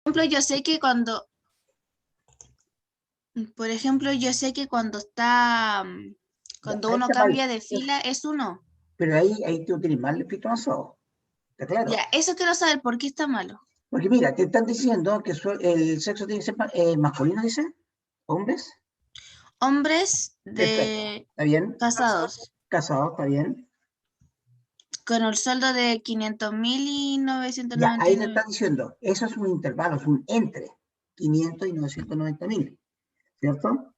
ejemplo, yo sé que cuando, por ejemplo, yo sé que cuando está, Ya, cuando ahí uno está mal. cambia de fila es 1. Pero ahí tú tienes mal el filtro avanzado. ¿Está claro? Ya, eso quiero saber por qué está malo. Porque mira, te están diciendo que el sexo tiene que ser masculino, dice. ¿Hombres? Hombres Perfecto. de ¿Está bien? casados Casado, ¿está bien? con el sueldo de 500.000 y Ya, ahí te está 999. diciendo, eso es un intervalo, es un entre 500 y 990.000, ¿cierto?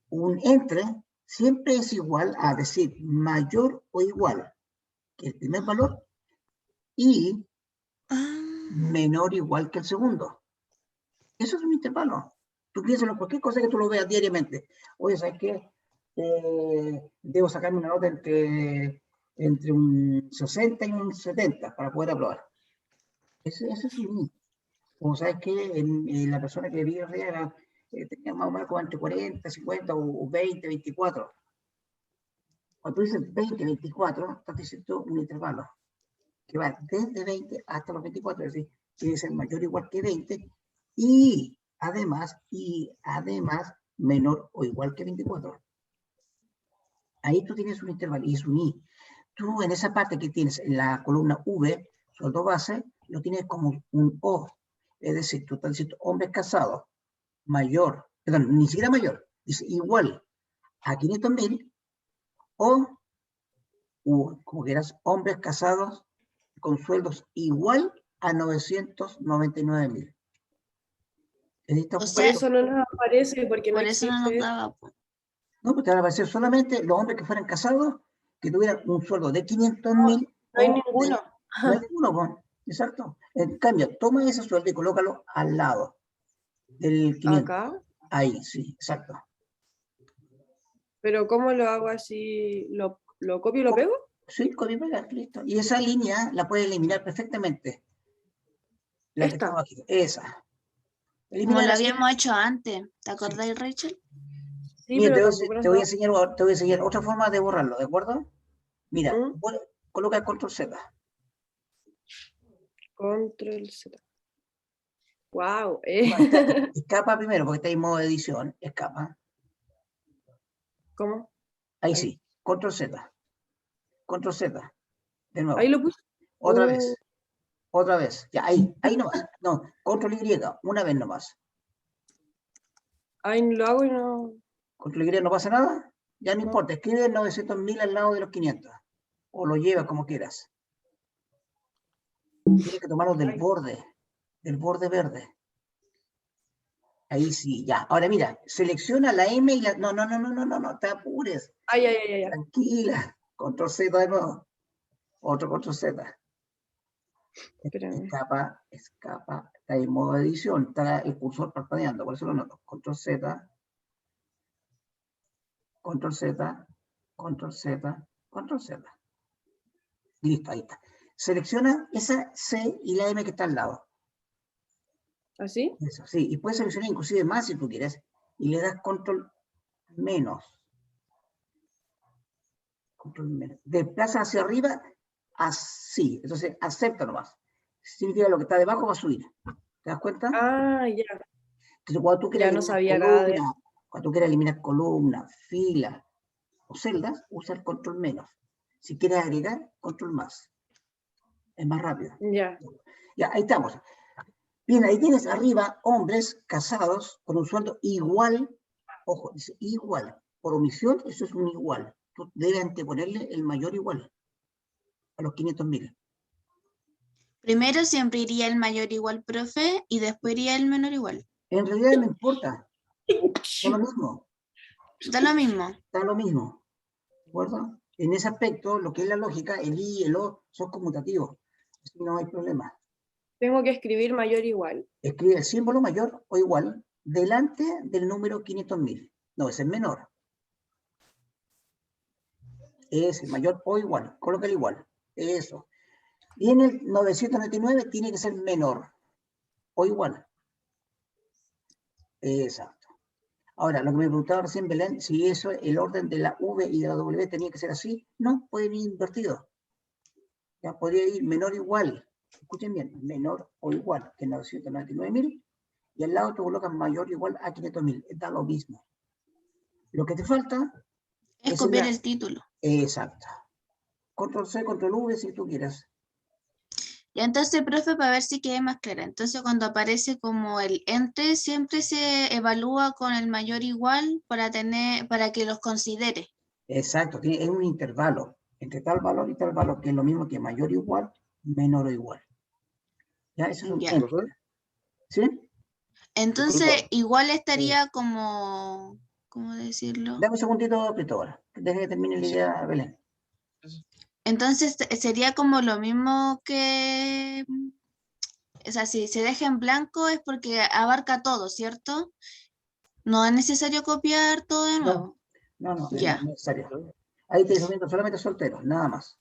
Un entre siempre es igual a decir mayor o igual que el primer valor y Ah, menor o igual que el segundo. Eso es un intervalo. Tú piénsalo en cualquier cosa que tú lo veas diariamente. Oye, ¿sabes qué? Debo sacarme una nota entre un 60 y un 70 para poder aprobar. Ese es un como sabes que la persona que vive arriba tenía más o menos como entre 40, 50 o 20, 24. Cuando tú dices 20, 24, estás diciendo un intervalo que va desde 20 hasta los 24, es decir, tiene que ser mayor o igual que 20 y además menor o igual que 24. Ahí tú tienes un intervalo y es un I. Tú en esa parte que tienes en la columna V, sueldo base, lo tienes como un O. Es decir, tú estás diciendo hombres casados, mayor, perdón, ni siquiera mayor, dice igual a 500.000 o, como quieras, hombres casados con sueldos igual a 999.000. Está o Por sea, eso no nos aparece, porque no por eso no nos existe. daba. No, pues te van a aparecer solamente los hombres que fueran casados, que tuvieran un sueldo de 500.000 No hay o de... ninguno. No hay ninguno, pues. Exacto. En cambio, toma ese sueldo y colócalo al lado del 500. Acá. Ahí, sí, exacto. Pero ¿cómo lo hago así? ¿Lo copio y lo pego? Sí, copia y pega, listo. Y esa línea la puedes eliminar perfectamente. La que estaba Esta. aquí, esa. Como Elimina lo así. habíamos hecho antes. ¿Te Sí. acordáis, Rachel? Sí, Mira, pero tampoco nos te voy da. a enseñar, otra forma de borrarlo, ¿de acuerdo? Mira, ¿Mm? coloca control Z. Control Z. Wow. No, escapa primero, porque está en modo edición. Escapa. ¿Cómo? Ahí Ahí. sí. Control Z. Control Z. De Ahí nuevo. lo puse. Otra vez. Otra vez. Ya, ahí nomás. No, control Y, una vez nomás. Ahí lo hago y no. Control Y no pasa nada. Ya no No. importa. Escribe 900.000 al lado de los 500. O lo llevas como quieras. Tienes que tomarlo del borde verde. Ahí sí, ya. Ahora mira, selecciona la M y la... No, no, no, no, no, no, no te apures. Ay, ay, ay, ay. Tranquila. Control Z de nuevo. Otro control Z. Espérame. Escapa. Está en modo edición. Está el cursor parpadeando. Por eso lo noto. Control Z. Control Z. Control Z. Control Z. Listo, ahí está. Selecciona esa C y la M que está al lado. ¿Así? Eso, sí. Y puedes seleccionar inclusive más si tú quieres. Y le das control menos. Desplaza hacia arriba, así. Entonces, acepta nomás. Significa lo que está debajo va a subir. ¿Te das cuenta? Ah, ya. Entonces, Ya no sabía nada de eso. cuando tú quieras eliminar columnas, filas o celdas, usa el control menos. Si quieres agregar, control más. Es más rápido. Ya. Ya, ahí estamos. Bien, ahí tienes arriba hombres casados con un sueldo igual. Ojo, dice igual. Por omisión, eso es un igual. Tú debes anteponerle el mayor igual a los 500.000. Primero siempre iría el mayor igual, profe, y después iría el menor igual. En realidad no importa, da lo mismo, Da lo mismo. da lo mismo, ¿de acuerdo? En ese aspecto, lo que es la lógica, el I y el O son conmutativos, así no hay problema. Tengo que escribir mayor igual. Escribe el símbolo mayor o igual delante del número 500.000. No, ese es menor. Es mayor o igual, coloca el igual, eso. Y en el 999 tiene que ser menor o igual. Exacto. Ahora, lo que me preguntaba recién Belén, si eso, el orden de la V y de la W tenía que ser así, no, puede ir invertido. Ya podría ir menor igual. escuchen bien, menor o igual que 999.000, y al lado te colocas mayor o igual a 500.000, da lo mismo. Lo que te falta Es es copiar el título. exacto. Control C, Control V, si tú quieres. Y entonces, profe, para ver si quede más clara. Entonces, cuando aparece como el ente, siempre se evalúa con el mayor igual para que los considere. Exacto, es un intervalo entre tal valor y tal valor, que es lo mismo que mayor o igual, menor o igual. Ya, eso es un Ya. ente. ¿Sí? Entonces, Disculpa. igual estaría como, ¿cómo decirlo? Dame un segundito, Cristóbal. Deje que termine la idea, Belén. Entonces, sería como lo mismo que, o sea, si se deja en blanco es porque abarca todo, ¿cierto? No es necesario copiar todo de nuevo. No, no es Ya, necesario. Ahí te estoy subiendo solamente solteros, nada más.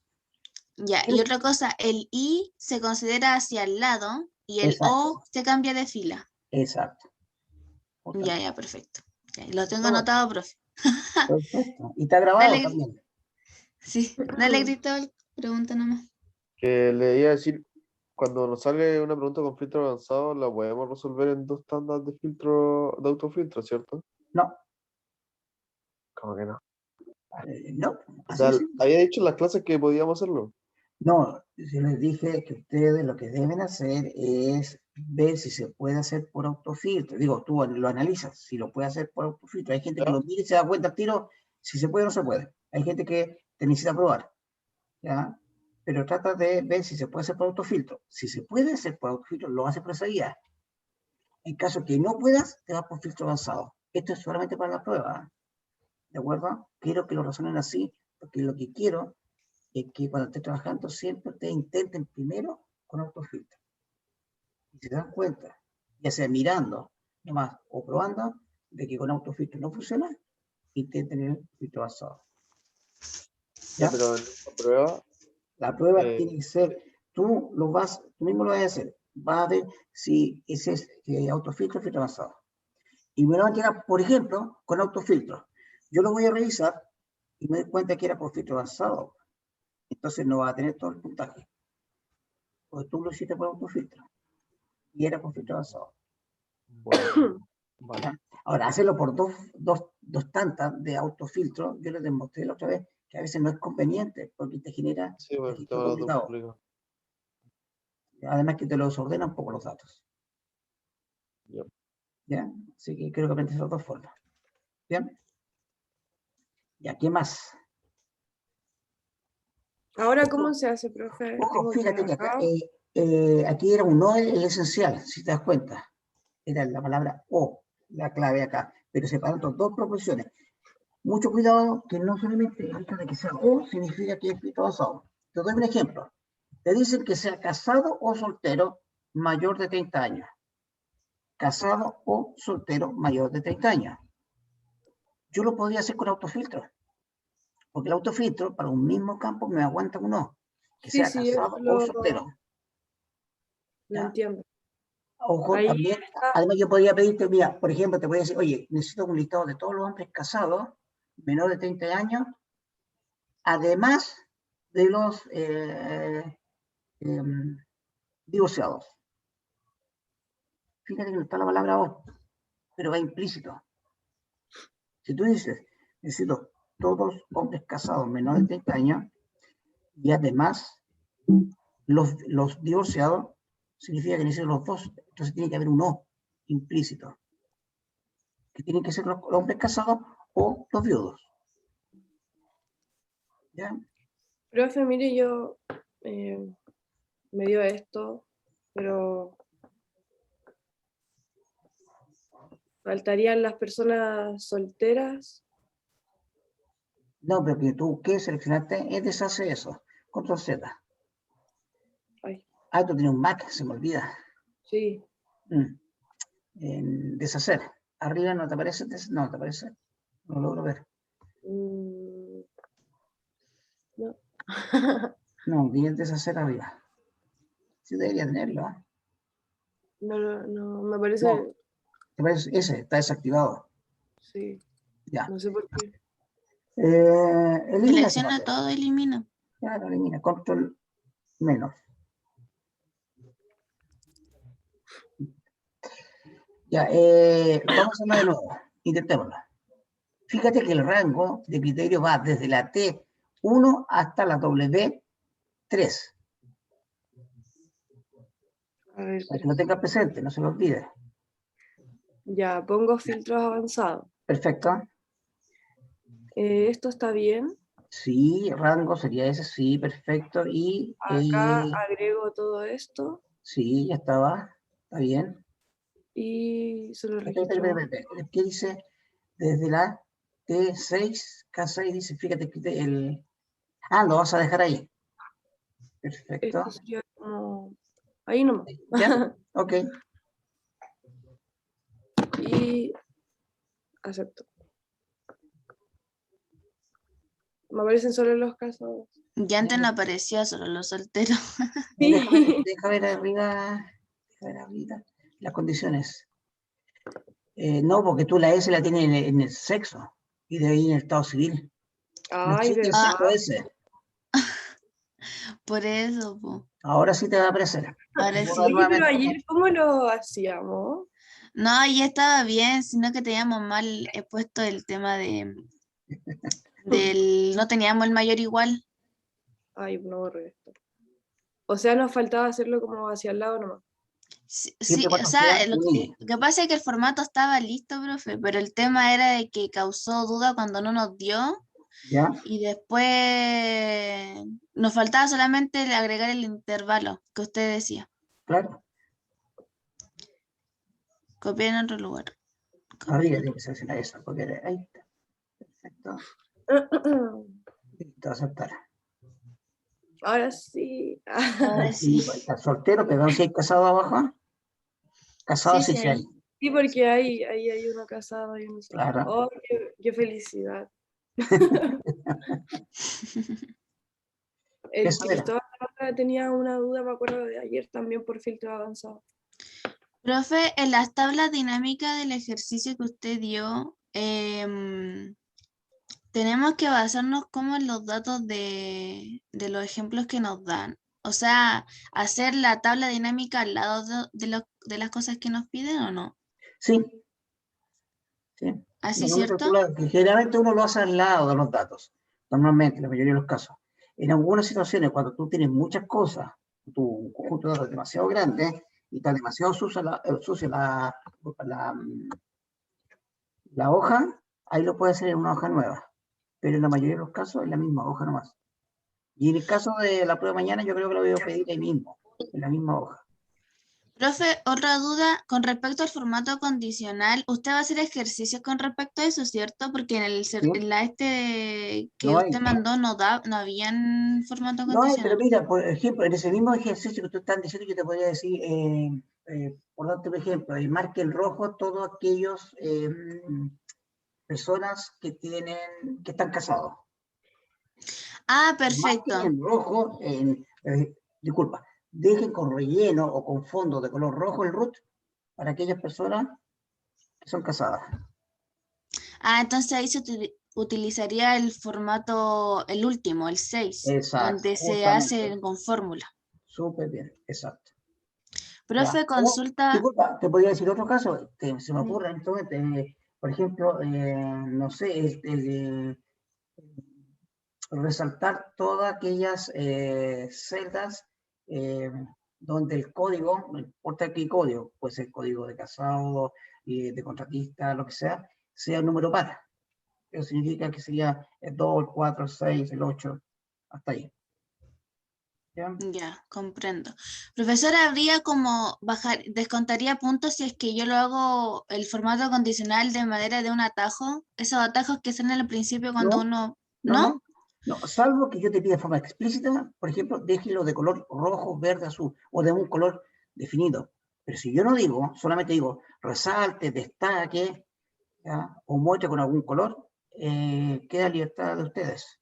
ya. Y otra cosa, el I se considera hacia el lado y el Exacto, O se cambia de fila. exacto. Ya, perfecto. Ya, lo tengo Cristóbal, anotado, profe. perfecto. Y está grabado Dale, también. sí, dale, Cristóbal, pregunta nomás. Que le iba a decir, cuando nos sale una pregunta con filtro avanzado, la podemos resolver en 2 tandas de filtro, de autofiltro, ¿cierto? No, Como que no. no, O así sea, es. había dicho en las clases que podíamos hacerlo. No, yo les dije que ustedes lo que deben hacer es ver si se puede hacer por autofiltro. Digo, tú lo analizas, si lo puede hacer por autofiltro. Hay gente que ¿Ya? lo mira y se da cuenta al tiro si se puede o no se puede. Hay gente que te necesita probar, ¿ya? Pero trata de ver si se puede hacer por autofiltro. Si se puede hacer por autofiltro, lo hace por esa guía. En caso que no puedas, te vas por filtro avanzado. Esto es solamente para la prueba, ¿de acuerdo? Quiero que lo razonen así, porque lo que quiero es que cuando estés trabajando siempre te intenten primero con autofiltro. Y se dan cuenta, ya sea mirando nomás o probando, de que con autofiltro no funciona, intenten el filtro avanzado. Ya, ¿Ya? pero en esta prueba, La prueba eh, tiene que ser, tú mismo lo vas a hacer, vas a ver si ese es autofiltro o filtro avanzado. Y me lo van a tirar, por ejemplo, con autofiltro. Yo lo voy a revisar y me doy cuenta que era por filtro avanzado. Entonces no va a tener todo el puntaje. Porque tú lo hiciste por autofiltro. Y era por filtro avanzado. bueno, vale. ¿Ya? Ahora, hacerlo por dos tantas de autofiltro, yo les demostré la otra vez que a veces no es conveniente porque te genera Sí, bueno, registro tengo los dos complicado. complicados. Además que te lo desordena un poco los datos. Ya. ¿Ya? Así que creo que aprendes esas dos formas. ¿Bien? ¿Ya qué más? Ahora, ¿cómo se hace, profe? Ojo, Tengo que fíjate que acá, acá. aquí era un no el esencial, si te das cuenta. Era la palabra o, la clave acá, pero separando dos proposiciones. Mucho cuidado que no solamente el hecho de que sea o significa que es filtro avanzado. Te doy un ejemplo. Te dicen que sea casado o soltero mayor de 30 años. Casado o soltero mayor de 30 años. Yo lo podría hacer con autofiltro, porque el autofiltro para un mismo campo me aguanta un no, que Sí, sea sí, eso casado o soltero. lo ¿Ya? entiendo. Ojo, Ahí también, está. además yo podría pedirte, mira, por ejemplo, te voy a decir, oye, necesito un listado de todos los hombres casados, menores de 30 años, además de los divorciados. Fíjate que no está la palabra o, pero va implícito. Si tú dices, necesito todos hombres casados menores de 30 años, y además los divorciados, significa que necesito los dos. Entonces tiene que haber un o implícito, que tienen que ser los hombres casados o los viudos. ¿Ya? Profe, mire, yo me dio esto, pero faltarían las personas solteras. No, pero que tú que seleccionaste es deshacer eso. Control Z. Ay, Ah, tú tienes un Mac, se me olvida. sí. En deshacer. Arriba no te aparece, no te aparece. No lo logro ver. No. No, bien deshacer arriba. Sí debería tenerlo. ¿Eh? No, me No, parece, te parece ese, está desactivado. sí, Ya. no sé por qué. Elimina esa Selecciona parte. todo, elimina. Ya lo elimina. Control menos. Ya, vamos a hacerlo de nuevo. Intentémoslo. Fíjate que el rango de criterio va desde la T1 hasta la W3. A ver, Para que lo tengas presente, no se lo olvide. ya, pongo filtros avanzados. Perfecto. Esto está bien. Sí, rango sería ese, sí, perfecto. Y Acá agrego todo esto sí, ya estaba. Está bien. y se lo Espera, espera, registro. espera, espera. ¿Qué dice? Desde la T6, K6 dice, fíjate que lo vas a dejar ahí. Perfecto. Esto sería como... Ahí nomás. ¿Ya? Ok. Y acepto. Me aparecen solo los casos. Ya antes no aparecía solo los solteros. Deja ver arriba. Deja ver arriba. Las condiciones. No, porque tú la S la tienes en el sexo y de ahí en el estado civil. No Ay, existe el ¿verdad? sexo S. Por eso, po. Ahora sí te va a aparecer. Ahora Borra sí. Oye, pero nuevamente. ayer, ¿cómo lo hacíamos? No, ya estaba bien, sino que teníamos mal puesto el tema del... No teníamos el mayor igual. Ay, no borré esto. O sea, nos faltaba hacerlo como hacia el lado nomás. Sí, Siempre y o cuando sea, sea unido. lo que pasa es que el formato estaba listo, profe, pero el tema era de que causó duda cuando no nos dio ¿Ya? y después nos faltaba solamente agregar el intervalo que usted decía. Claro. Copiar en otro lugar. Arriba tiene que seleccionar eso. Porque ahí está. Perfecto. Listo, aceptar. Ahora sí. Ahora Sí, sí. pues, está soltero, pero si hay casado abajo. Casado Sí, sí, sí, sí hay. ahí. Sí, porque ahí hay uno casado y uno soltero. Claro. Oh, qué felicidad. El Eso era. Cristóbal tenía una duda, me acuerdo de ayer también por filtro avanzado. Profe, en las tablas dinámicas del ejercicio que usted dio, tenemos que basarnos como en los datos de los ejemplos que nos dan. O sea, hacer la tabla dinámica al lado de las cosas que nos piden o no. Sí, sí. ¿Así Normalmente, cierto? generalmente uno lo hace al lado de los datos. Normalmente, en la mayoría de los casos. En algunas situaciones, cuando tú tienes muchas cosas, tu conjunto de datos es demasiado grande y está demasiado sucia la hoja, ahí lo puedes hacer en una hoja nueva. Pero en la mayoría de los casos es la misma hoja nomás. Y en el caso de la prueba de mañana, yo creo que lo voy a pedir ahí mismo, en la misma hoja. Profe, otra duda con respecto al formato condicional. Usted va a hacer ejercicios con respecto a eso, ¿cierto? Porque ¿Sí? en la que No hay. usted mandó no habían formato No hay, pero condicional. mira, por ejemplo, en ese mismo ejercicio que tú estás diciendo, yo te podría decir, por darte un ejemplo, marque en rojo todos aquellos personas que están casados. Ah, Marquen perfecto. en rojo, disculpa, dejen con relleno o con fondo de color rojo el root para aquellas personas que son casadas. Ah, entonces ahí utilizaría el formato, el último, el 6, Exacto, donde se justamente. hace con fórmula. Súper bien, exacto. Ya. Profe, O, consulta. disculpa, te podría decir otro caso que se me Mm. ocurre entonces, por ejemplo, no sé, resaltar todas aquellas celdas donde el código, no importa qué código, puede ser código de casado, de contratista, lo que sea un número par. Eso significa que sería el 2, el 4, el 6, el 8, hasta ahí. ¿Ya? Ya, comprendo. Profesora, habría como descontaría puntos si es que yo lo hago el formato condicional de manera de un atajo, esos atajos que salen al principio cuando No, uno, no, ¿no? no. No, salvo que yo te pida de forma explícita, por ejemplo, déjelo de color rojo, verde, azul, o de un color definido. Pero si yo no digo, solamente digo resalte, destaque, ¿ya? O muestre con algún color, queda libertad de ustedes.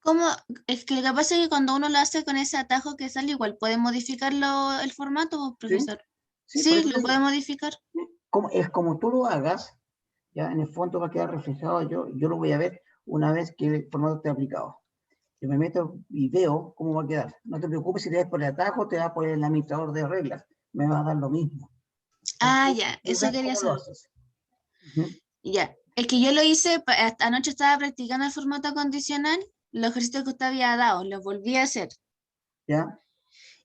Como, es que lo que pasa es que cuando uno lo hace con ese atajo que sale, igual puede modificarlo el formato, ¿Sí? profesor. Sí, por Sí, eso te lo puede digo. modificar. Es como tú lo hagas, ya en el fondo va a quedar reflejado, yo lo voy a ver una vez que el formato esté aplicado. Yo me meto y veo cómo va a quedar. No te preocupes si te vas por el atajo o te vas por el administrador de reglas. Me va a dar lo mismo. Ah, ya, Y eso ves quería cómo lo saber. haces. Ujú. Ya, es que yo lo hice, hasta anoche estaba practicando el formato condicional, los ejercicios que usted había dado, los volví a hacer. ¿Ya?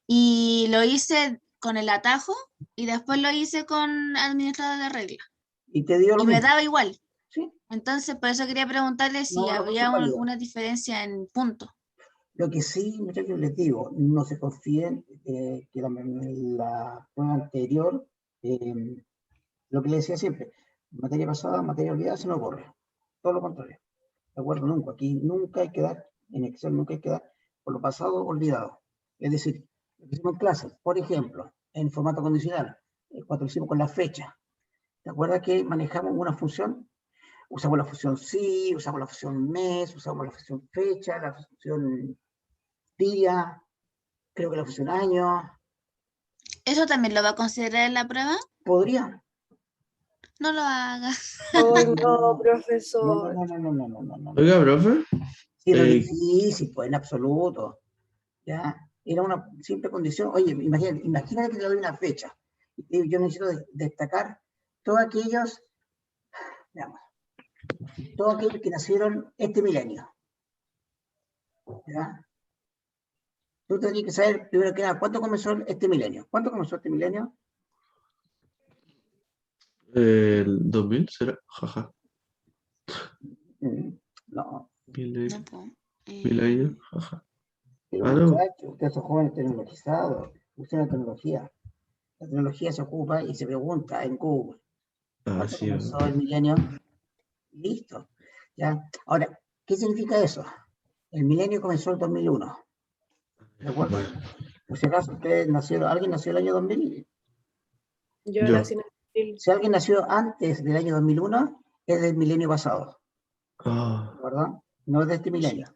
Y lo hice con el atajo y después lo hice con administrador de regla. Y te dio lo Y me mismo. daba igual. Sí, Entonces, por eso quería preguntarle si no, lo había es válido. una diferencia en puntos. Lo que sí, muchachos, les digo, no se confíen que la prueba anterior, lo que les decía siempre, materia pasada, materia olvidada, se nos borra. Todo lo contrario. ¿De acuerdo? Nunca. Aquí nunca hay que dar, en Excel nunca hay que dar por lo pasado olvidado. Es decir, lo que hicimos en clase, por ejemplo, en formato condicional, cuando lo hicimos con la fecha, ¿te acuerdas que manejamos una función? Usamos la función sí, usamos la función mes, usamos la función fecha, la función día, creo que la función año. ¿Eso también lo va a considerar en la prueba? ¿Podría? No lo haga. Ay, no, No, no, profesor. no, no, no, no, no, no, no, no. Oiga, profe, Sí, no es eh, difícil, pues en absoluto. ¿Ya? Era una simple condición. Oye, imagínate que te doy una fecha. Y yo necesito destacar todos aquellos, veamos, todos aquellos que nacieron este milenio. ¿Ya? Tú tendrías que saber, primero que nada, ¿cuánto comenzó este milenio? ¿Cuánto comenzó este milenio? el 2000 será, jaja, No, No puedo. mil años, jaja. pero Ah, no. muchachos, ustedes son jóvenes tecnologizados, ustedes la tecnología. La tecnología se ocupa y se pregunta en Google, Ah, ¿cuánto sí. comenzó el milenio? Listo. ¿Ya? Ahora, ¿qué significa eso? El milenio comenzó en 2001, ¿de acuerdo? Bueno, Por si acaso ¿alguien nació el año 2000? Yo yo. nací en el Si alguien nació antes del año 2001, es del milenio pasado, Ah, ¿verdad? No es de este milenio.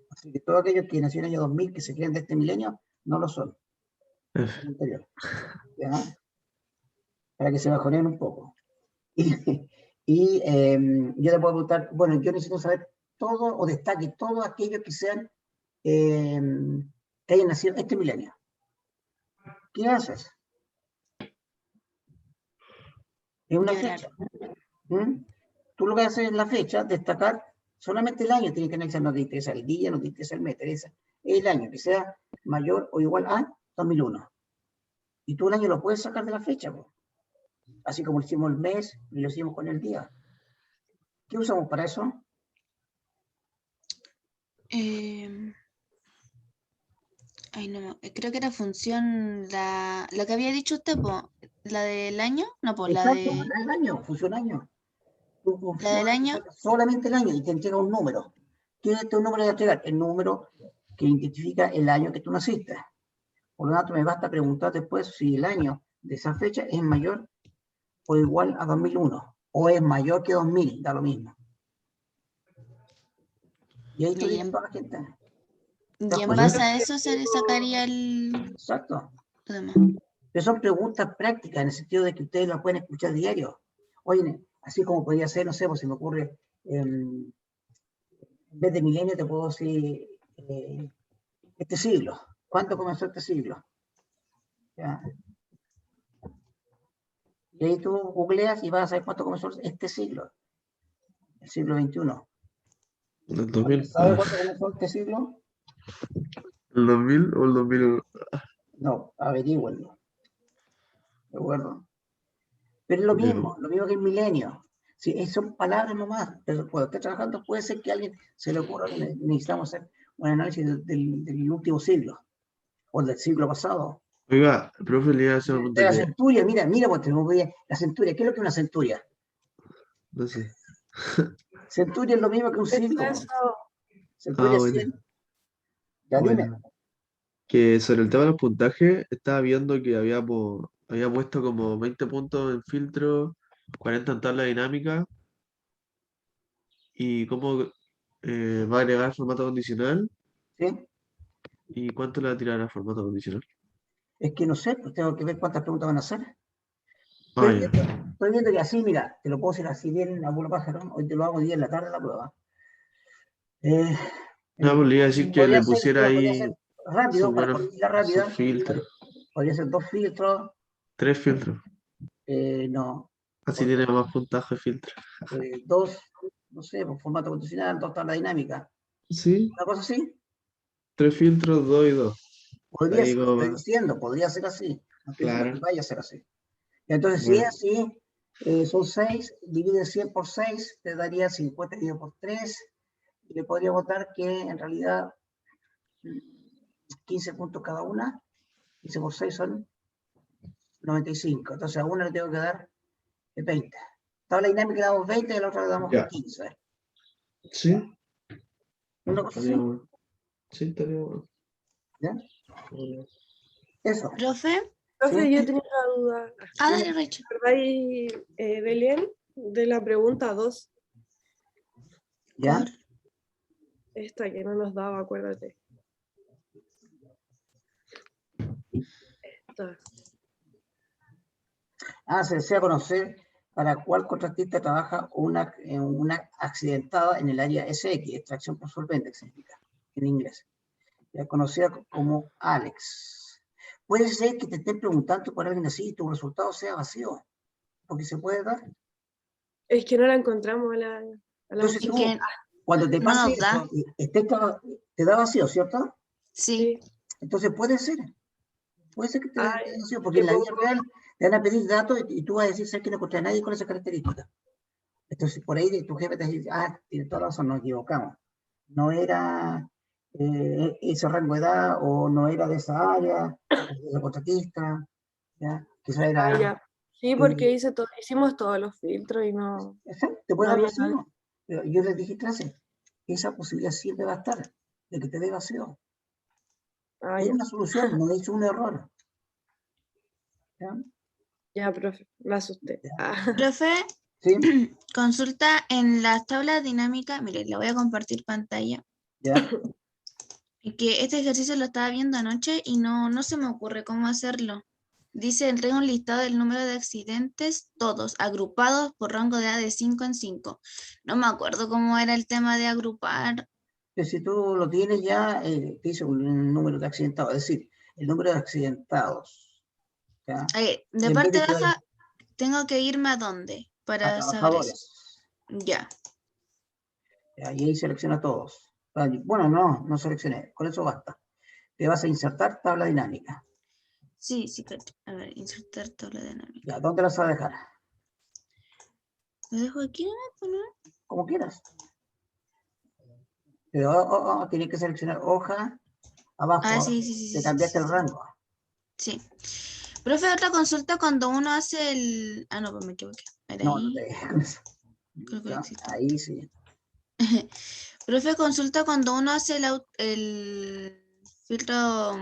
Así que todos aquellos que nacieron en el año 2000, que se creen de este milenio, no lo son, F. son anterior, ¿ya? Para que se bajoneen un poco. Y yo le puedo preguntar, bueno, yo necesito saber todo o destaque todos aquellos que sean, que hayan nacido este milenio. ¿Qué haces? Es una Llorar. fecha. ¿Mm? Tú lo que haces en la fecha, destacar solamente el año, tienes que analizar, no te interesa el día, no te interesa el mes, te interesa el año, que sea mayor o igual a 2001. Y tú el año lo puedes sacar de la fecha, pues. Así como hicimos el mes y lo hicimos con el día. ¿Qué usamos para eso? Ay, no, creo que era función, la que había dicho usted, po, la del año, no, pues Exacto, el año, funciona año. Tu la del función te año. saca solamente el año y te entrega un número. ¿Qué es este número de entregar? El número que identifica el año que tú naciste. Por lo tanto, me basta preguntar después si el año de esa fecha es mayor o igual a 2001 o es mayor que 2000, da lo mismo. Y ahí tú Y tienes en, toda la gente. ¿Te das y en cuenta? base a eso se le sacaría Exacto. lo demás. Pero son preguntas prácticas en el sentido de que ustedes las pueden escuchar diario. Oye, así como podría ser, no sé, pues se me ocurre, en vez de milenio te puedo decir este siglo. ¿Cuándo comenzó este siglo? ¿Ya? Y ahí tú googleas y vas a saber cuánto comenzó este siglo, el siglo XXI. el ¿Alguien 2000. sabe cuánto comenzó este siglo? ¿El 2000 o el 2001? No, averígüenlo, ¿de acuerdo? Pero es lo mismo que el milenio. Sí, son palabras nomás, pero cuando esté trabajando puede ser que a alguien se le ocurra que necesitamos hacer un análisis del último siglo o del siglo pasado. Oiga, profe, le iba a hacer una De pregunta la que centuria, mira, pues la centuria, ¿qué es lo que es una centuria? no sé. Centuria es lo mismo que un ¿Qué es siglo. eso? Centuria Ah, es bueno, 100. Ya dime. bueno. Que sobre el tema de los puntajes, estaba viendo que había puesto como 20 puntos en filtro, 40 en tabla dinámica, y cómo va a agregar formato condicional, ¿Sí? y cuánto le va a tirar a formato condicional. Es que no sé, pues tengo que ver cuántas preguntas van a hacer. Ah, Estoy ya. viendo, estoy viendo que así, mira, te lo puedo hacer así bien, abuelo pájaro. Hoy te lo hago 10 en la tarde la prueba. Eh, No, pues le iba a decir que le pusiera podría ahí ser rápido, para corregirla sus rápida, filtros. podría ser 2 filtros, 3 filtros. No. Así tiene más puntaje filtro. 2, no sé, por formato condicional, 2 tablas dinámicas. Sí, Una cosa así. 3 filtros, 2 y 2. Podría Ahí ser, como estoy va. diciendo, podría ser así. No estoy diciendo que Claro. vaya a ser así. Entonces, si es Bueno, así, son 6, divide 100 por 6, te daría 50 dividido por 3. Y le podría votar que en realidad 15 puntos cada una. 15 por 6 son 95. Entonces a una le tengo que dar 20. Tabla dinámica le damos 20 y a la otra le damos ya. 15. Sí, Una cosa estaría así. bueno. Sí, estaría bueno. ¿Ya? Eso. Profe, Profe, ¿Sí? yo tenía una duda. dale, Rachel. ¿Recordáis, Belén, de la pregunta 2? ¿Ya? Esta que no nos daba, acuérdate. Esta. Se desea conocer para cuál contratista trabaja una accidentada en el área SX, extracción por solvente, que significa en inglés. Ya conocida como Alex. Puede ser que te estén preguntando por alguien así y tu resultado sea vacío, porque se puede dar. Es que no la encontramos a la Entonces Es mujer. tú, que cuando te no pase nos da. eso, te da vacío, ¿cierto? Sí. Sí. Entonces puede ser que te dé Ay, vacío, porque que en la vida pongo- real te van a pedir datos y tú vas a decir, sabes que no encontré a nadie con esa característica. Entonces por ahí tu jefe te dice, tiene toda razón, nos equivocamos. No era ese rango de edad o no era de esa área, de esa contratista, ¿ya? Quizá Ah, era... ya. Sí, porque hicimos todos los filtros y no, Te puede no dar había nadie. vacío. Pero yo les dije, clase, esa posibilidad siempre va a estar, de que te dé vacío. Ah, Es ya. una solución, no es un error. ¿Ya? Ya, profe, me asusté. Ah, Profe, ¿Sí? consulta en las tablas dinámicas. Mire, le voy a compartir pantalla. ¿Ya? Y que este ejercicio lo estaba viendo anoche y no se me ocurre cómo hacerlo. Dice, entrega un listado del número de accidentes, todos agrupados por rango de edad de 5 en 5. No me acuerdo cómo era el tema de agrupar. Que si tú lo tienes ya, te dice un número de accidentados, es decir, el número de accidentados. ¿Ya? De En vez parte de que baja, tengo que irme a dónde a para saber eso. trabajadores, Ya. ¿ya? Y ahí selecciona todos. Bueno, no seleccioné, con eso basta. Te vas a insertar tabla dinámica. Sí, sí, a ver, insertar tabla dinámica. ¿Ya? ¿Dónde la vas a dejar? ¿Lo dejo aquí? ¿No? Como quieras. Pero tienes que seleccionar hoja abajo, Sí, sí, sí, te sí, sí, cambiaste el sí, sí. rango. Sí. Profe, otra consulta cuando uno hace el... no, pues me equivoqué. Era No te ahí. dejes con eso. Creo que existe. Ahí sí. Profe, consulta cuando uno hace el filtro,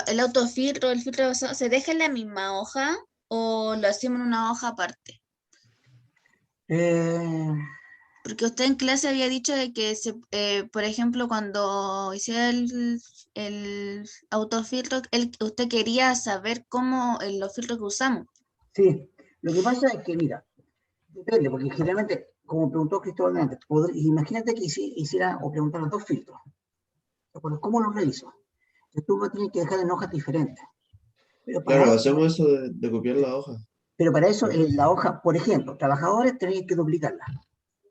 el autofiltro, el filtro de basado, ¿se deja en la misma hoja o lo hacemos en una hoja aparte? Eh, Porque usted en clase había dicho de que, por ejemplo, cuando hiciera el autofiltro, usted quería saber cómo los filtros que usamos. sí, lo que pasa es que, mira, depende, porque generalmente, como preguntó Cristóbal antes, imagínate que hiciera o preguntara dos filtros. ¿Cómo los reviso? Entonces tú lo tienes que dejar en hojas diferentes. Pero para Claro, eso, hacemos eso de copiar la hoja. la hoja, por ejemplo, trabajadores tenéis que duplicarla.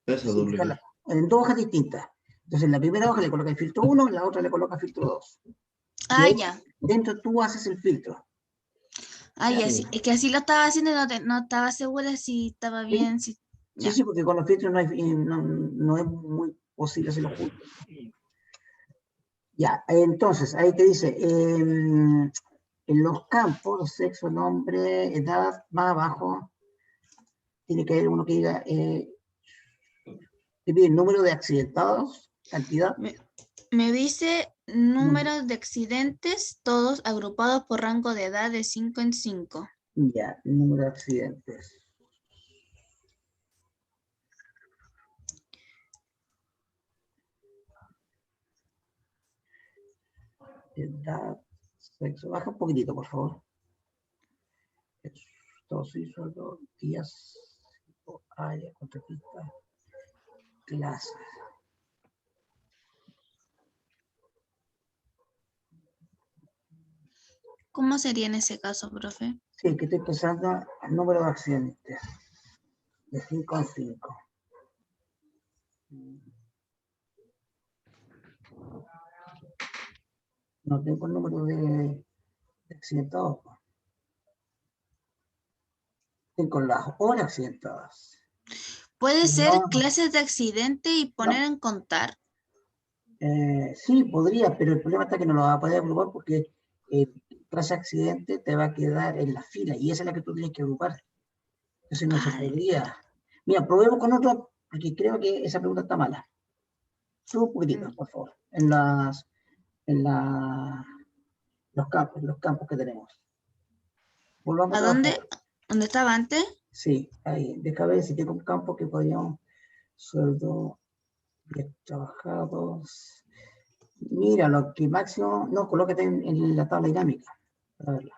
Eso, Sí, duplicar. dejarla en dos hojas distintas. Entonces en la primera hoja le colocas el filtro 1, en la otra le colocas filtro 2. Y ahí Ya. dentro tú haces el filtro. ¿Ya? Ya, Sí, sí. Es que así lo estaba haciendo y no estaba segura si estaba ¿Sí? bien, si... Sí, Ya. sí, porque con los filtros no es muy posible hacerlo juntos. Ya, entonces ahí te dice, en los campos, sexo, nombre, edad, más abajo, tiene que haber uno que diga, te pide el número de accidentados, cantidad, Me dice número de accidentes, todos agrupados por rango de edad de 5 en 5. ya, número de accidentes. Edad, sexo, baja un poquitito, por favor. Todos y sueldo, días, área, contratista, clase. ¿Cómo sería en ese caso, profe? Sí, que estoy pensando el número de accidentes. De 5 en 5. No tengo el número de accidentados. Tengo las horas accidentadas. ¿Puede ser No, clases de accidente y poner no. en contar? Sí, podría, pero el problema está que no lo va a poder agrupar porque tras accidente te va a quedar en la fila y esa es la que tú tienes que agrupar. Entonces no se Ay, podría. Mira, probemos con otro, porque creo que esa pregunta está mala. Sube un poquitito, por favor, en los campos que tenemos. Volvamos ¿a a trabajar. dónde? ¿Dónde estaba antes? Sí, ahí, déjame ver si tengo un campo que podríamos, sueldo, bien trabajados. Mira, lo que máximo, no, colócate en la tabla dinámica, para verla.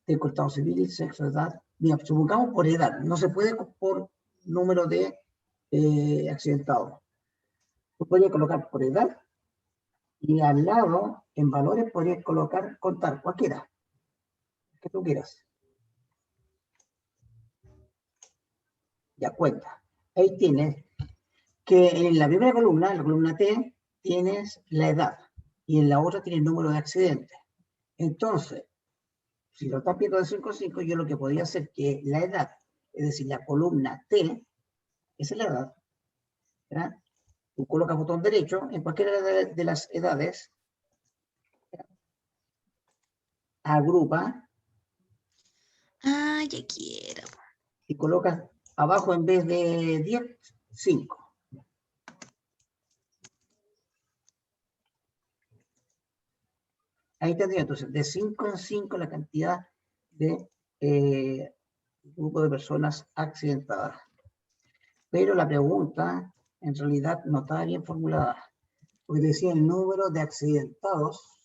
Tengo estado civil, sexo, edad. Mira, supongamos por edad, no se puede por número de accidentados. Tú podrías colocar por edad y al lado, en valores, podrías colocar contar, cualquiera, que tú quieras. Ya cuenta. Ahí tienes que en la primera columna, en la columna T, tienes la edad y en la otra tienes el número de accidentes. Entonces, si lo estás viendo de 5 en 5, yo lo que podría hacer que la edad, es decir, la columna T, esa es la edad, ¿verdad? Tú colocas botón derecho en cualquiera de las edades, agrupa Ah, ya quiero. y colocas abajo en vez de 10, 5. Ahí tendría entonces de 5 en 5 la cantidad de grupo de personas accidentadas. Pero la pregunta en realidad no estaba bien formulada, porque decía el número de accidentados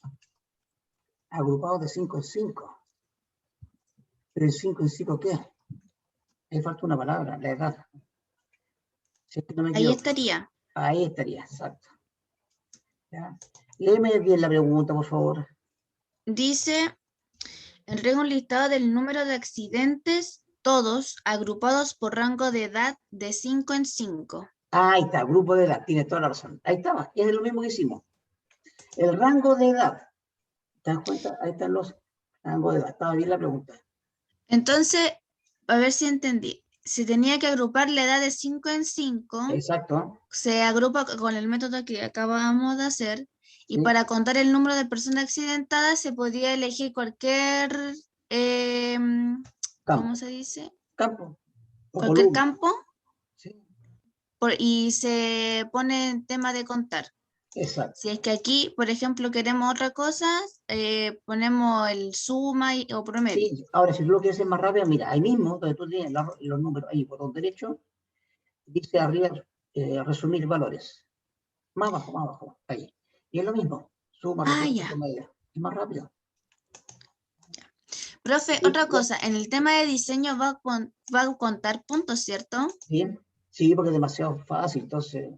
agrupados de 5 en 5. Pero en 5 en 5, ¿qué? Ahí falta una palabra, la edad. Si es que no me Ahí equivoco. estaría. Ahí estaría, exacto. ¿Ya? Léeme bien la pregunta, por favor. Dice, entrega un listado del número de accidentes, todos agrupados por rango de edad de 5 en 5. Ahí está, grupo de edad, tiene toda la razón. Ahí estaba, es lo mismo que hicimos. El rango de edad. ¿Te das cuenta? Ahí están los rangos de edad. Estaba bien la pregunta. Entonces, a ver si entendí. Se tenía que agrupar la edad de 5 en 5, Exacto. se agrupa con el método que acabamos de hacer, y ¿Sí? para contar el número de personas accidentadas se podía elegir cualquier, ¿cómo Campo. se dice? Campo. O Cualquier columna. campo, ¿Sí? y se pone en tema de contar. Exacto. Si es que aquí, por ejemplo, queremos otra cosa, ponemos el suma o promedio. Sí, ahora si tú lo quieres hacer más rápido, mira, ahí mismo, donde tú tienes los números, ahí, botón derecho, dice arriba, resumir valores. Más abajo, ahí. Y es lo mismo, suma, Ah, resumen, ya. promedio. Es más rápido. Profe, Sí, otra cosa, en el tema de diseño va a contar puntos, ¿cierto? bien. Sí, porque es demasiado fácil, entonces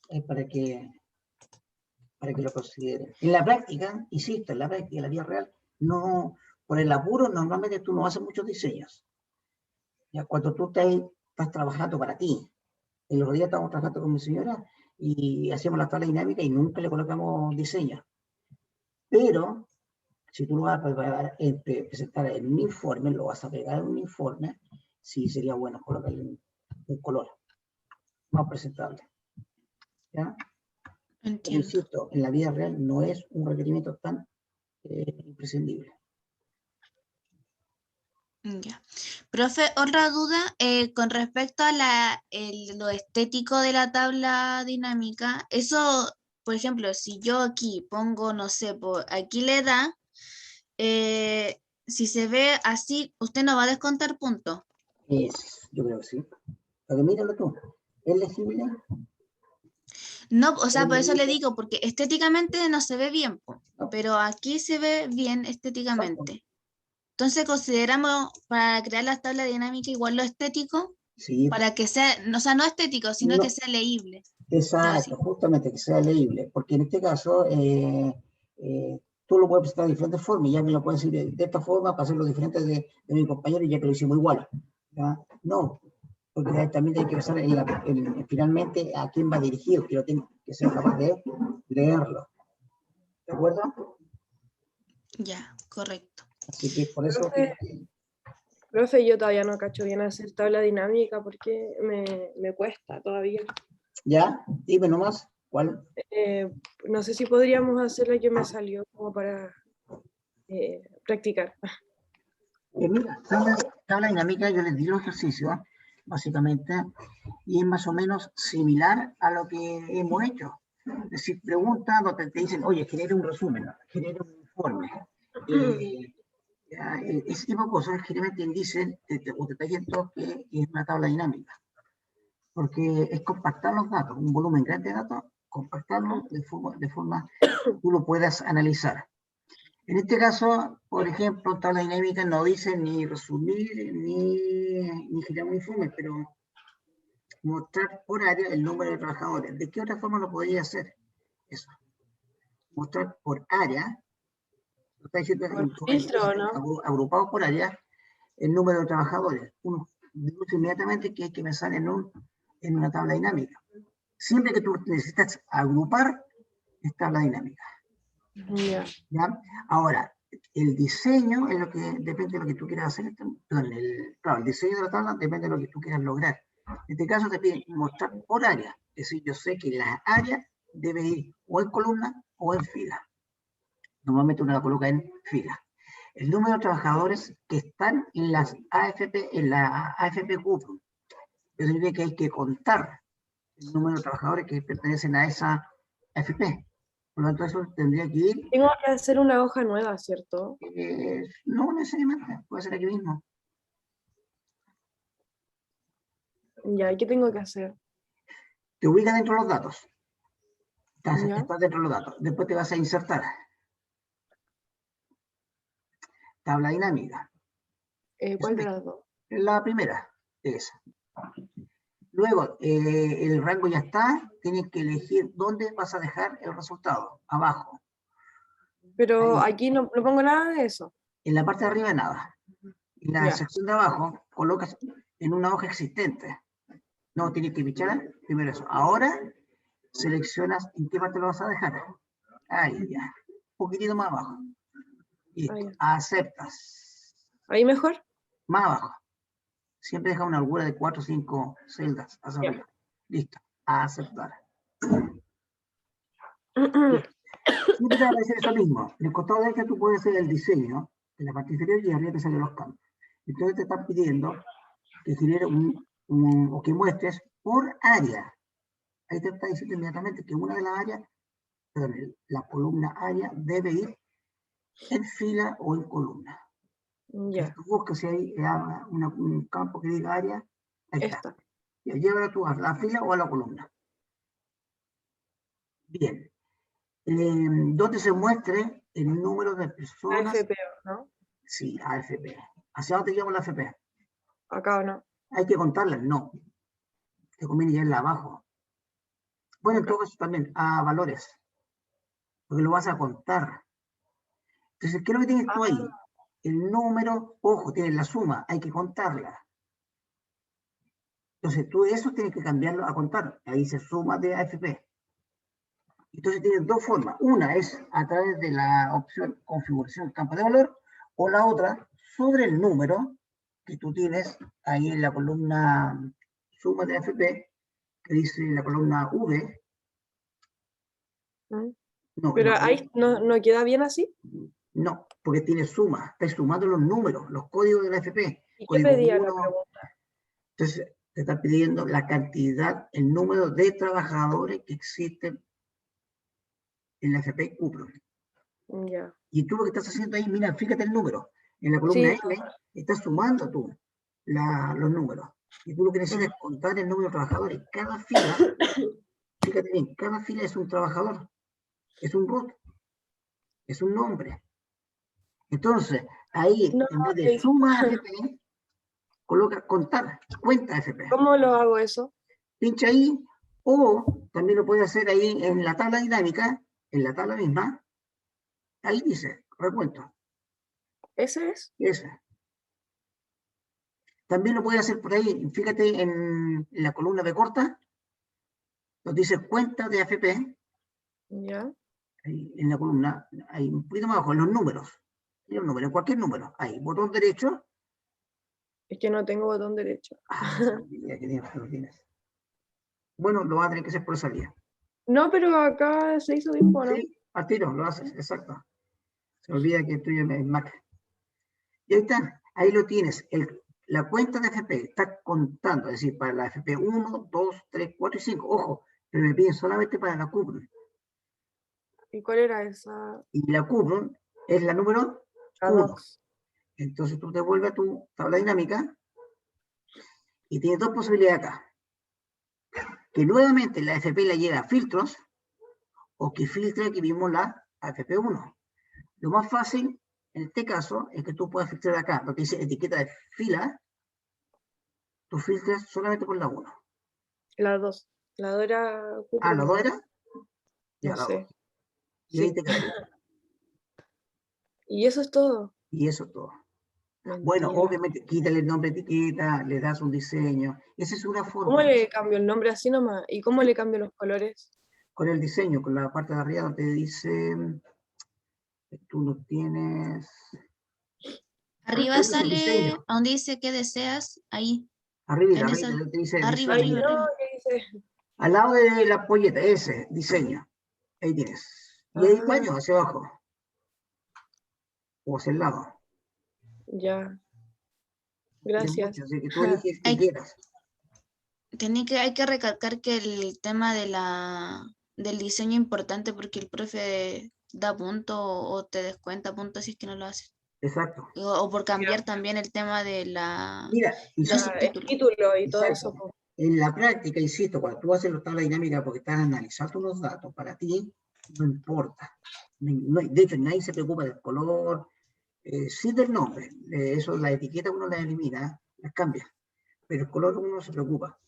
es para que lo consideren. En la práctica, insisto, en la práctica, en la vida real, no, por el apuro, normalmente tú no haces muchos diseños. Ya cuando tú estás trabajando para ti, el otro día estábamos trabajando con mi señora y hacíamos la tabla dinámica y nunca le colocamos diseño. Pero si tú lo vas a presentar en un informe, lo vas a pegar en un informe, sí sería bueno colocarle un color más presentable. ¿Ya? Pero Entiendo. insisto, en la vida real no es un requerimiento tan imprescindible. Ya. Profe, otra duda con respecto a lo estético de la tabla dinámica. Eso, por ejemplo, si yo aquí pongo, no sé, aquí le da, si se ve así, usted no va a descontar puntos. Yo creo que sí. Pero míralo tú. ¿Es legible? No, o sea, ¿Es por eso le legible? digo, porque estéticamente no se ve bien, No, pero aquí se ve bien exacto. estéticamente. Entonces consideramos para crear la tabla dinámica igual lo estético, Sí, para que sea, o sea, no estético, sino que no, sea leíble. Algo exacto, así. justamente que sea leíble, porque en este caso tú lo puedes presentar de diferentes formas, ya me lo puedes decir de esta forma para hacerlo diferente de mi compañero, ya que lo hicimos igual. ¿Ya? No, porque también hay que pensar finalmente a quién va dirigido, que yo tengo que ser capaz de leerlo. ¿De acuerdo? Ya, correcto. Así que por eso... Profe, yo todavía no cacho bien hacer tabla dinámica porque me cuesta todavía. ¿Ya? Dime nomás, ¿cuál? No sé si podríamos hacer la que me salió como para practicar. Mira, tabla dinámica, yo les di los ejercicios, básicamente, y es más o menos similar a lo que hemos hecho. Es decir, preguntas donde te dicen, oye, genera un resumen, genera un informe. Ese tipo de cosas generalmente dicen, o te dicen todo que es una tabla dinámica. Porque es compactar los datos, un volumen grande de datos, compactarlo de forma que tú lo puedas analizar. En este caso, por ejemplo, tabla dinámica no dice ni resumir ni generar un informe, pero mostrar por área el número de trabajadores. ¿De qué otra forma lo podría hacer? Eso. Mostrar por área, lo está diciendo Filtro, ¿no? agrupado por área, el número de trabajadores. Uno deduce inmediatamente que hay que pensar en una tabla dinámica. Siempre que tú necesitas agrupar, es tabla dinámica. Yeah. ¿Ya? Ahora, el diseño es lo que depende de lo que tú quieras hacer. Claro, el diseño de la tabla depende de lo que tú quieras lograr. En este caso te piden mostrar por área. Es decir, yo sé que las áreas deben ir o en columna o en fila. Normalmente uno la coloca en fila. El número de trabajadores que están en las AFP, en la AFP Cuprum. Eso significa que hay que contar el número de trabajadores que pertenecen a esa AFP. Por lo tanto, eso tendría que ir... Tengo que hacer una hoja nueva, ¿cierto? No necesariamente, puede ser aquí mismo. Ya, ¿qué tengo que hacer? Te ubicas dentro de los datos. Estás dentro de los datos. Después te vas a insertar. Tabla dinámica. ¿Cuál de las dos? La primera, esa. Luego, el rango ya está. Tienes que elegir dónde vas a dejar el resultado. Abajo. Pero Ahí. aquí no pongo nada de eso. En la parte de arriba nada. En la sección de abajo colocas en una hoja existente. No, tienes que pichar primero eso. Ahora seleccionas en qué parte lo vas a dejar. Ahí ya. Un poquitito más abajo. Listo. Aceptas. ¿Ahí mejor? Más abajo. Siempre deja una holgura de 4 o 5 celdas hacia arriba. Listo. A aceptar. Siempre te va a aparecer eso mismo. En el costado derecho tú puedes hacer el diseño. En la parte inferior y arriba te salen los campos. Entonces te están pidiendo que genere o que muestres por área. Ahí te está diciendo inmediatamente que una de las áreas, perdón, la columna área debe ir en fila o en columna. Ya. Tú buscas si hay un campo que diga área, ahí está. Y llévala tú a la fila o a la columna. Bien. Donde se muestre el número de personas. AFP, ¿no? Sí, AFP. ¿Hacia dónde llevamos la AFP? Acá o no. ¿Hay que contarlas? No. Te conviene llevarla abajo. Bueno, en todo caso también a valores. Porque lo vas a contar. Entonces, ¿qué es lo que tienes tú ahí? El número, ojo, tienes la suma, hay que contarla. Entonces, tú eso tienes que cambiarlo a contar. Ahí se suma de AFP. Entonces, tienes dos formas. Una es a través de la opción configuración campo de valor, o la otra sobre el número que tú tienes ahí en la columna suma de AFP, que dice la columna V. No, pero ahí no queda bien así. No, porque tiene suma. Estás sumando los números, los códigos de la AFP. ¿Y qué pedía la pregunta? Entonces, te está pidiendo la cantidad, el número de trabajadores que existen en la AFP Cuprum. Ya. Y tú lo que estás haciendo ahí, mira, fíjate el número. En la columna L estás sumando tú los números. Y tú lo que necesitas es contar el número de trabajadores. Cada fila, fíjate bien, cada fila es un trabajador. Es un root. Es un nombre. Entonces, ahí, en vez de suma AFP, coloca contar, cuenta AFP. ¿Cómo lo hago eso? Pincha ahí, o también lo puedes hacer ahí en la tabla dinámica, en la tabla misma, Ahí dice, recuento, ¿Ese es? ese. También lo puedes hacer por ahí, fíjate en la columna B corta, donde dice cuenta de AFP, Ya. ahí en la columna, ahí un poquito más abajo, en los números, cualquier número, ahí, botón derecho. Es que no tengo botón derecho. Se me olvidaba que lo tienes. Bueno, lo vas a tener que hacer por esa vía. No, pero acá se hizo tiempo, ¿no? Sí, al tiro, lo haces, exacto. Se me olvida que estoy en Mac. Y ahí está, ahí lo tienes. La cuenta de FP está contando, es decir, para la FP 1, 2, 3, 4 y 5. Ojo, pero me piden solamente para la CUPRUN. ¿Y cuál era esa? Y la CUPRUN es la número La 1. 2. Entonces tú te vuelves a tu tabla dinámica y tienes dos posibilidades acá. Que nuevamente la FP la lleve a filtros o que filtre aquí mismo la FP1. Lo más fácil en este caso es que tú puedas filtrar acá, lo que dice etiqueta de fila, tú filtras solamente por la 1. La 2. La 2 era Ah, ¿la 2 era? Ya, No la 2. sé. Y ahí Sí. te quedaría. Y eso es todo. Y eso es todo. Mentira. Bueno, obviamente, quítale el nombre de etiqueta, le das un diseño. Esa es una ¿Cómo forma. le cambio el nombre así nomás? ¿Y cómo le cambio los colores? Con el diseño, con la parte de arriba donde dice, tú lo tienes. Arriba Ahí dice el diseño. sale donde dice que deseas, ahí. Arriba, En arriba, esa, te dice arriba, diseño. arriba, No, arriba. ¿qué dice? Al lado de la polleta, ese, diseño. Ahí tienes. Y ahí Ah, baño hacia abajo. O hacia el lado. ya. Tienes Gracias. mucho, así que tú eliges que Hay, quieras. hay que recalcar que el tema de del diseño es importante porque el profe da punto o te descuenta puntos si es que no lo haces. Exacto. O por cambiar también el tema de Mira, los El subtítulos. título y todo exacto. eso. Po. En la práctica, insisto, cuando tú haces la tabla dinámica porque estás analizando los datos, para ti no importa. De hecho, nadie se preocupa del color, sí del nombre. Eso, la etiqueta uno la elimina, las cambia, pero el color uno no se preocupa.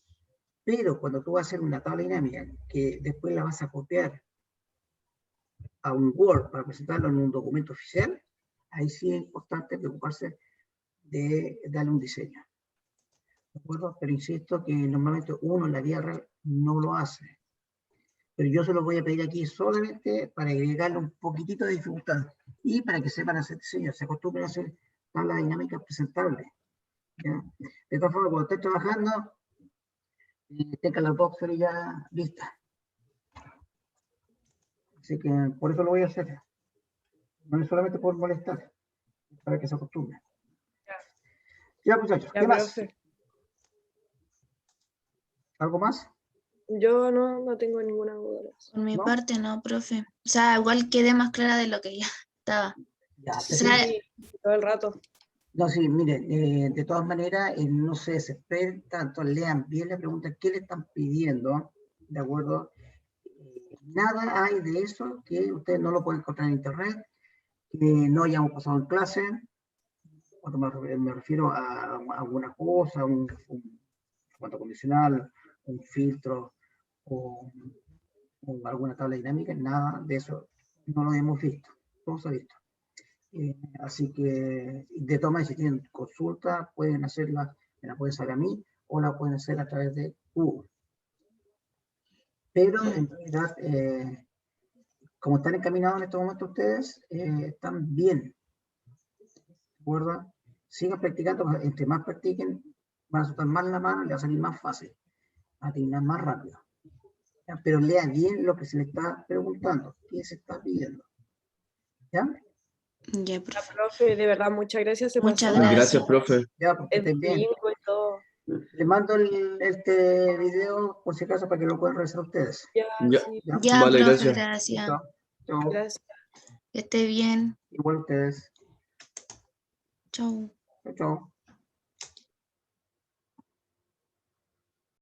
Pero cuando tú vas a hacer una tabla dinámica que después la vas a copiar a un Word para presentarlo en un documento oficial, ahí sí es importante preocuparse de darle un diseño. ¿De acuerdo? Pero insisto que normalmente uno en la vida real no lo hace. Pero yo se lo voy a pedir aquí solamente para agregarle un poquitito de dificultad y para que sepan hacer diseño, se acostumbren a hacer tablas dinámicas presentables. ¿Ya? De todas formas, cuando estés trabajando, tengan las boxers ya listas. Así que por eso lo voy a hacer. No es solamente por molestar, para que se acostumbren. Ya, muchachos, Ya, ¿qué más? profe. ¿Algo más? Yo no tengo ninguna duda. Por mi ¿No? parte, no, profe. O sea, igual quedé más clara de lo que ya estaba. Ya, O sea, Sí, todo el rato. no, sí, miren, de todas maneras, no se desesperen tanto, lean bien la pregunta, ¿qué le están pidiendo? ¿De acuerdo? Nada hay de eso que ustedes no lo pueden encontrar en internet, que no hayamos pasado en clase, cuando me refiero a alguna cosa, un cuanto condicional, un filtro o alguna tabla dinámica, nada de eso no lo hemos visto, todo se ha visto. Así que, de todas maneras, si tienen consulta, pueden hacerla, me la pueden hacer a mí o la pueden hacer a través de Google. Pero en realidad, como están encaminados en este momento ustedes, están bien, ¿de acuerdo? Sigan practicando, entre más practiquen, van a soltar más la mano y les va a salir más fácil, a terminar más rápido. ¿Ya? Pero lea bien lo que se le está preguntando, qué se está pidiendo. ¿Ya? ya, profe. Profe, de verdad, muchas gracias. Se Muchas pasó. gracias. Profe. Ya, porque Es estén bien. bilingüe y todo. Les mando este video por si acaso para que lo puedan revisar ustedes. Ya, Ya. sí, ¿Ya? Ya, Vale, profe, gracias. gracias. Chao. Chao. gracias. Que esté bien. Igual ustedes. Chau. Chao, chao.